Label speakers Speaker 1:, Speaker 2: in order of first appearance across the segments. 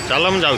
Speaker 1: चलो हम जाऊ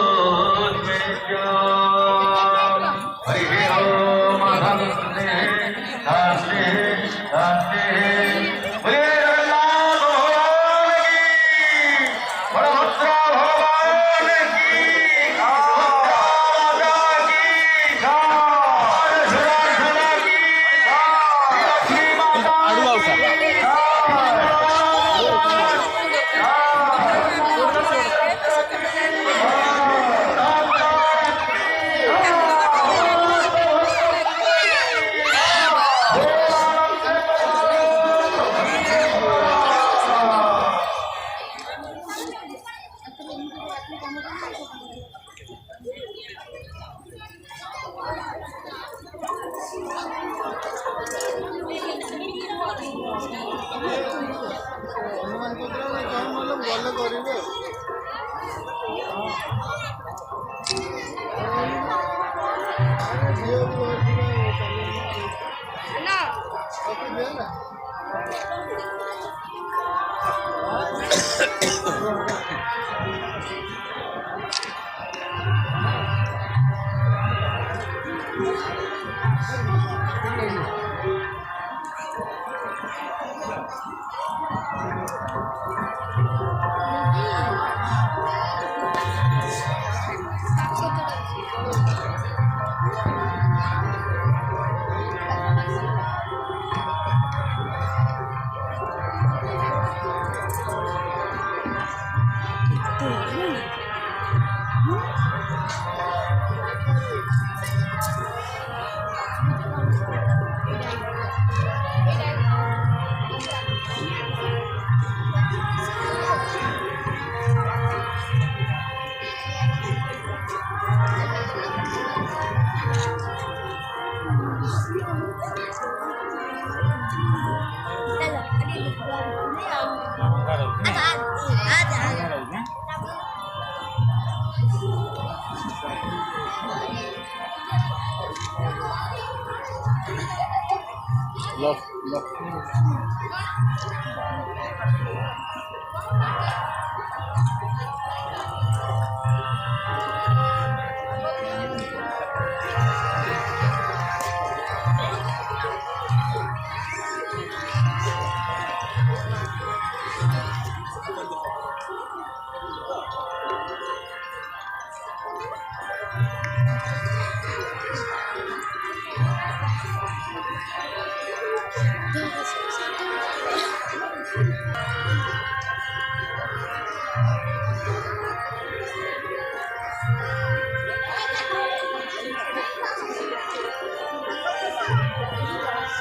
Speaker 2: Oh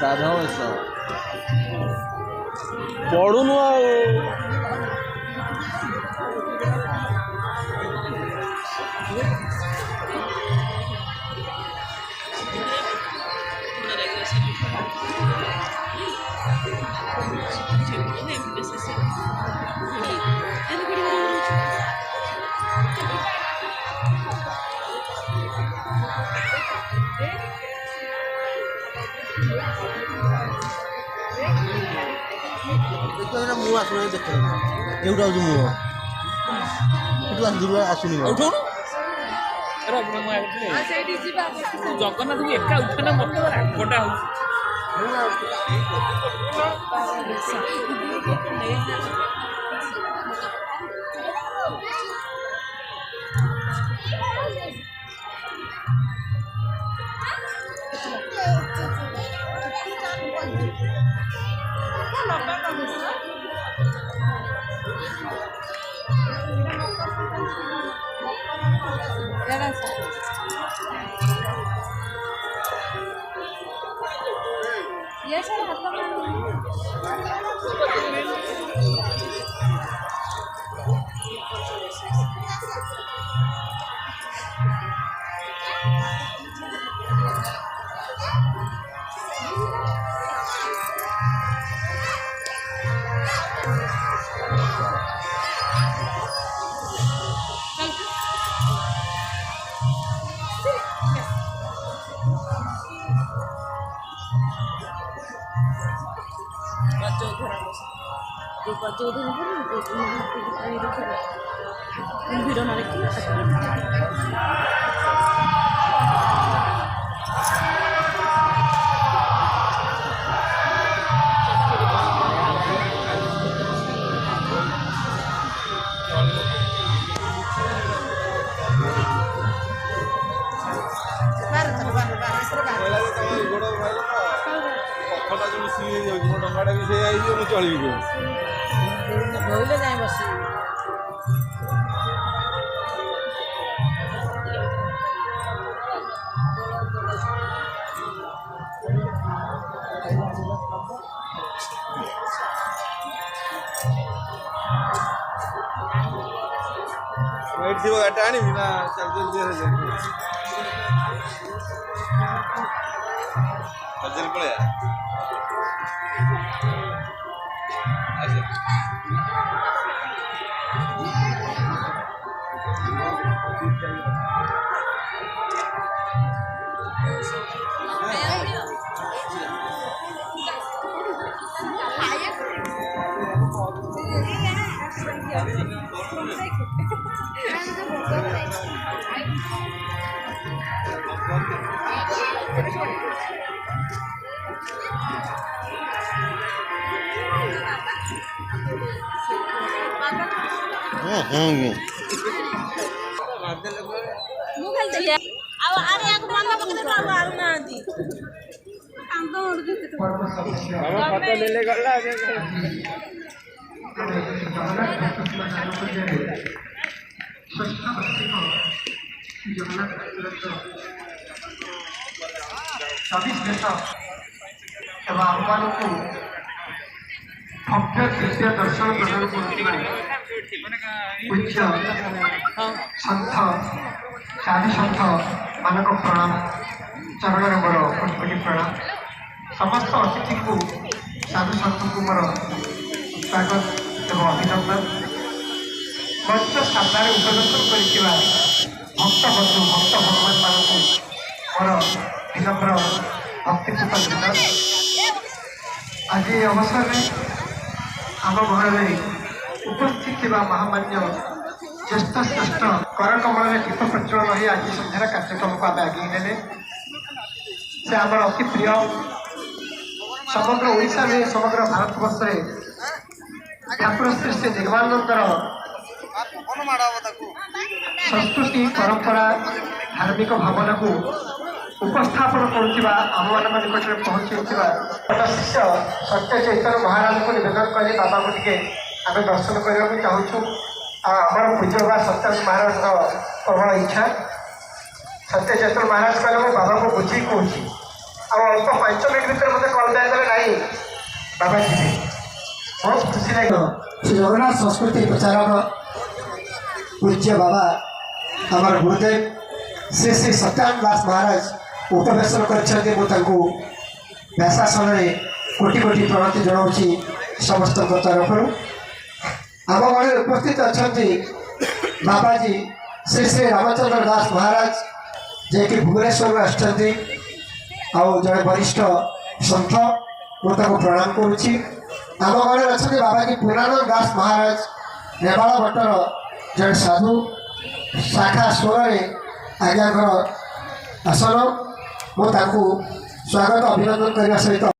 Speaker 2: साधा वैसा पढ़ुनु आ मुँह आसुना देख एवटा हूँ मुँह दूर आसुनी
Speaker 3: जगन्नाथ को एका उठना मत रागटा हो
Speaker 4: Yes, I have
Speaker 5: ହେଇଯାଉଛି ମୋ ଟଙ୍କାଟା ବି ସେଇଆ ହେଇଯିବ ମୁଁ ଚଳିବି
Speaker 4: ଧୋଇଲେ ଯାଇ ବସିବି।
Speaker 5: ମୁଁ ଏଇଠି ଥିବ ଗାଡ଼ିଟା ଆଣିବି ନା ଚାଲି ପଳେଇବା
Speaker 4: ମୁଁ ଖାଲି ଦେଲି ଆଉ ଆରେ ୟାକୁ ମନା ପକେଇଦେଲୁ ଆଉ ଆଣୁନାହାନ୍ତି କାନ୍ଦ ଉଡୁଛି
Speaker 6: ଏବଂ ଆମମାନଙ୍କୁ ଭବ୍ୟ ଦିବ୍ୟ ଦର୍ଶନ ପ୍ରଦାନ କରୁଥିବା ପୂଜ୍ୟ ସନ୍ଥ ସାଧୁ ସନ୍ଥ ମାନଙ୍କ ପ୍ରଣାମ ଚରଣରେ ମୋର କୋଟି କୋଟି ପ୍ରଣାମ। ସମସ୍ତ ଅତିଥିଙ୍କୁ ସାଧୁ ସନ୍ଥଙ୍କୁ ମୋର ସ୍ୱାଗତ ଏବଂ ଅଭିନନ୍ଦନ। ମଞ୍ଚ ସାମ୍ନାରେ ଉପଦର୍ଶନ କରିଥିବା ଭକ୍ତ ବନ୍ଧୁ ଭକ୍ତ ଭଗବାନମାନଙ୍କୁ ମୋର ବିନମ୍ର ଭକ୍ତିପୂତ ଧନ୍ୟବାଦ। ଆଜି ଏ ଅବସରରେ ଆମ ଘରରେ ଉପସ୍ଥିତ ଥିବା ମହାମାନ୍ୟ ଜ୍ୟେଷ୍ଠ ଶ୍ରେଷ୍ଠ କରକମଳରେ ଦୀପ ପ୍ରଜ୍ୱଳନ ହୋଇ ଆଜି ସନ୍ଧ୍ୟାର କାର୍ଯ୍ୟକ୍ରମକୁ ଆମେ ଆଗେଇ ନେଲେ। ସେ ଆମର ଅତି ପ୍ରିୟ ସମଗ୍ର ଓଡ଼ିଶା ନୁହେଁ ସମଗ୍ର ଭାରତବର୍ଷରେ ଠାକୁର ଶ୍ରୀ ଶ୍ରୀ ନିର୍ବାନନ୍ଦର ସଂସ୍କୃତି ପରମ୍ପରା ଧାର୍ମିକ ଭାବନାକୁ ଉପସ୍ଥାପନ କରୁଥିବା ଆମମାନଙ୍କ ନିକଟରେ ପହଞ୍ଚାଉଥିବା ଶିଷ୍ୟ ସତ୍ୟ ଚୈତନ୍ୟ ମହାରାଜଙ୍କୁ ନିବେଦନ କରି ବାବାଙ୍କୁ ଟିକେ ଆମେ ଦର୍ଶନ କରିବାକୁ ଚାହୁଁଛୁ। ଆଉ ଆମର ପୂଜ୍ୟ ବା ସତ୍ୟ ମହାରାଜଙ୍କ ପ୍ରବଳ ଇଚ୍ଛା। ସତ୍ୟ ଚୈତନ୍ୟ ମହାରାଜ କହିଲେ ମୁଁ ବାବାଙ୍କୁ ବୁଝିକି କହୁଛି ଆଉ ଅଳ୍ପ 5 ମିନିଟ୍ ଭିତରେ ମୋତେ କଲ୍ ଦିଆଗଲେ ନାହିଁ ବାବା ଯିବେ। ବହୁତ ଖୁସି ଲାଗିବ। ଶ୍ରୀ ଜଗନ୍ନାଥ ସଂସ୍କୃତି ପ୍ରଚାରକ ପୂଜ୍ୟ ବାବା ଆମର ଗୁରୁଦେବ ଶ୍ରୀ ଶ୍ରୀ ସତ୍ୟାନନ୍ଦ ଦାସ ମହାରାଜ ଉପବେଶନ କରିଛନ୍ତି। ମୁଁ ତାଙ୍କୁ ବ୍ୟାସାସନରେ କୋଟି କୋଟି ପ୍ରଣତି ଜଣାଉଛି ସମସ୍ତଙ୍କ ତରଫରୁ। ଆମ ଘରେ ଉପସ୍ଥିତ ଅଛନ୍ତି ବାବାଜୀ ଶ୍ରୀ ଶ୍ରୀ ରାମଚନ୍ଦ୍ର ଦାସ ମହାରାଜ ଯିଏକି ଭୁବନେଶ୍ୱରରୁ ଆସିଛନ୍ତି ଆଉ ଜଣେ ବରିଷ୍ଠ ସନ୍ଥ। ମୁଁ ତାଙ୍କୁ ପ୍ରଣାମ କରୁଛି। ଆମ ଘରେ ଅଛନ୍ତି ବାବାଜୀ ପୂର୍ଣ୍ଣାନନ୍ଦ ଦାସ ମହାରାଜ ନେବାଳ ଭଟ୍ଟର ଜଣେ ସାଧୁ ଶାଖା ସ୍ୱରରେ ଆଜ୍ଞାଙ୍କର ଆସନ। ମୁଁ ତାଙ୍କୁ ସ୍ୱାଗତ ଅଭିନନ୍ଦନ କରିବା ସହିତ